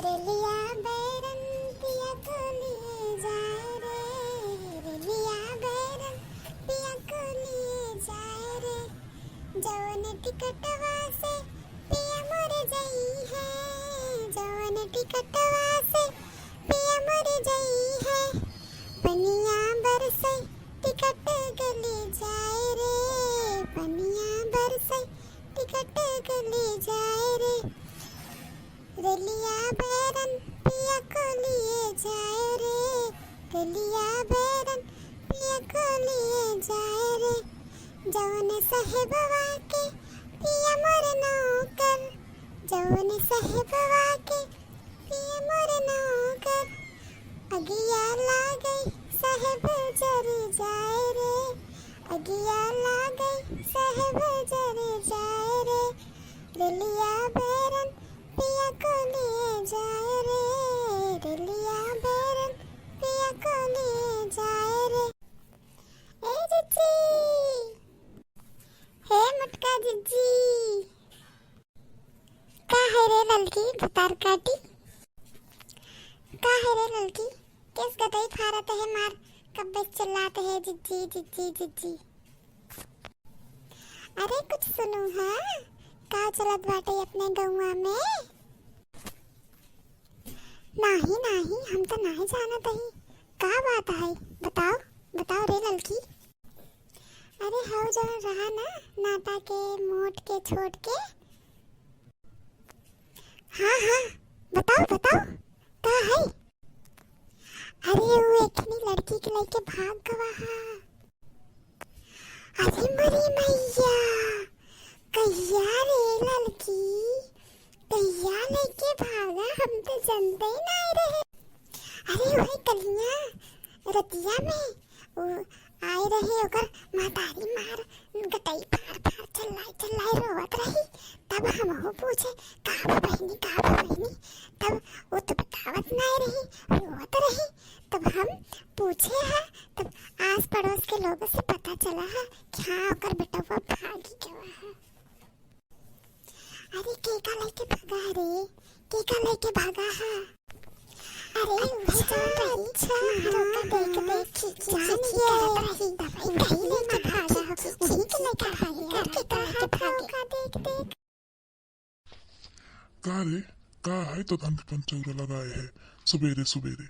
रेलिया बैरन पिया को लिए जाए रे, रेलिया बैरन पिया को लिए जाए रे, जवन टिकटवा से पिया मर जाई है, जवन टिकटवा से पिया मर जाई है, पनिया बरसे टिकट गले जाए रे, पनिया बरसे टिकट गले जाए रे, रेलिया बैरन पिया को लिए जाए रे, रेलिया बैरन पिया को लिए जाए रे, जवन साहेबवा के पिया मोर नौकर, जवन साहेबवा के पिया मोर नौकर, अगिया लागई साहेब जर जाए रे, अगिया लागई साहेब जर जाए रे, रेलिया बैरन पिया को लिए जाए रे, रेलिया बैरन पिया को लिए जाए रे। ए जिज्जी, हे मटका जिज्जी, का है रे ललकी भतार काटी, का है रे ललकी किस गदई फारत है मार कब्बे चिल्लाते है जिज्जी जिज्जी जिज्जी। अरे कुछ सुनो हाँ, का चलत बाटे अपने गौवा में? नाही नाही हम तो नहीं जानत ही, का बात है बताओ बताओ रे ललकी। अरे हो जो रहा ना नाता के मोट के छोट के, हाँ हाँ बताओ बताओ का है? अरे वो एकनी लड़की के लेके भाग गवा हा। अरे मरी मैया कैया रे लड़की, कैया लेके भागा, हम तो जानते ही नहीं रहे। अरे वही कलिया रतिया में वो आए रहे ओकर मातारी मार गटई फार फार चल्लाई रोवत रही, तब हम हो पूछे का बहनी का बहनी, तब वो तो बतावत नहीं रही, रोवत रही, तब हम पूछे है, तब आस पड़ोस के लोगों से पता चला है कि हाँ ओकर बेटा वो भागी गया है। अरे केका लेके भागा रे, केका लेके भागा है? अरे अच्छा अच्छा रोका देख देख जानिए दवाई कहीं लेके भागा हो, उन्हीं के लेके भागेगा, केका लेके भागेगा देख देख। का रे का है तो धन पंचौरा लगाए है सुबेरे सुबेरे?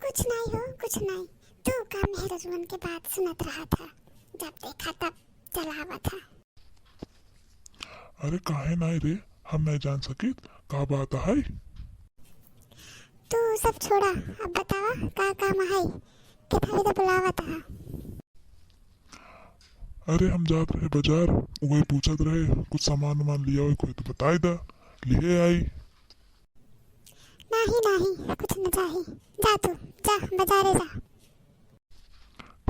कुछ नहीं हो कुछ नहीं, तू का मेहरजुन के बात सुनत रहा था, जब देखा तब चला हुआ था। अरे काहे नहीं रे, हम नहीं जान सकित का बात है? तू सब छोड़ा, अब बतावा का काम है, कितना भी तो बुलावा था। अरे हम जात रहे बाजार, वही पूछत रहे कुछ सामान वामान लिया हो कोई तो बताई दा, लिए आई। नहीं नहीं कुछ न चाहिए, जा तू जा बाजारे जा।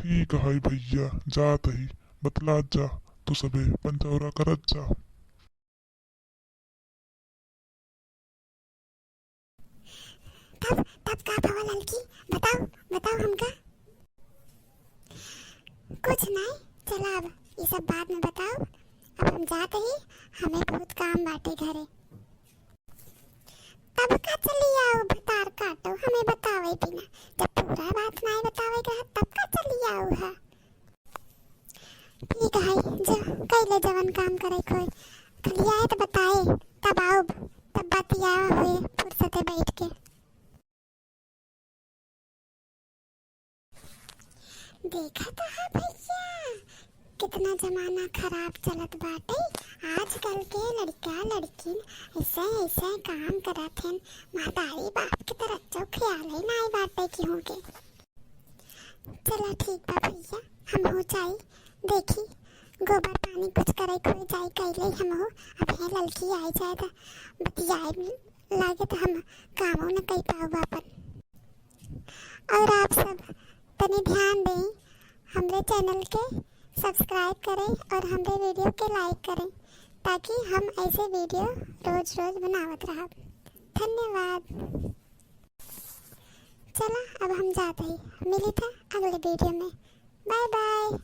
ठीक है भैया जात ही, बतला जा तू सबे पंचौरा करत जा। तब का भवा लड़की, बताओ बताओ हमका। कुछ नहीं चला, अब ये सब बाद में बताओ, अब हम जाते ही, हमें बहुत काम बाटे घरे। तब का चली आओ भतार काटो, हमें बतावे बिना, जब पूरा बात नहीं बतावेगा तब का चली आओ है। ठीक है जो कैले जवन काम करे कोई कल आए तो बताए, तब आओ तब बतिया हुए फुर्सते बैठ के। देखा तो है भैया कितना जमाना खराब चलत बाटे, आजकल के लड़का लड़की ऐसे ऐसे काम करत हैं, मातारी बाप की तरह जो ख्याल ही नहीं बाटे की होंगे। चला ठीक बा भैया, हम हो जाए देखी गोबर पानी कुछ करे कोई जाए कैले हम हो, अब है लड़की आई जाए तो बतियाए लागे तो हम कामों न कई पाओ बापन। और आप सब तनी ध्यान दें, हमारे चैनल के सब्सक्राइब करें और हमारे वीडियो के लाइक करें, ताकि हम ऐसे वीडियो रोज रोज बनावत रहा। धन्यवाद। चला अब हम जाते हैं, मिली था अगले वीडियो में, बाय बाय।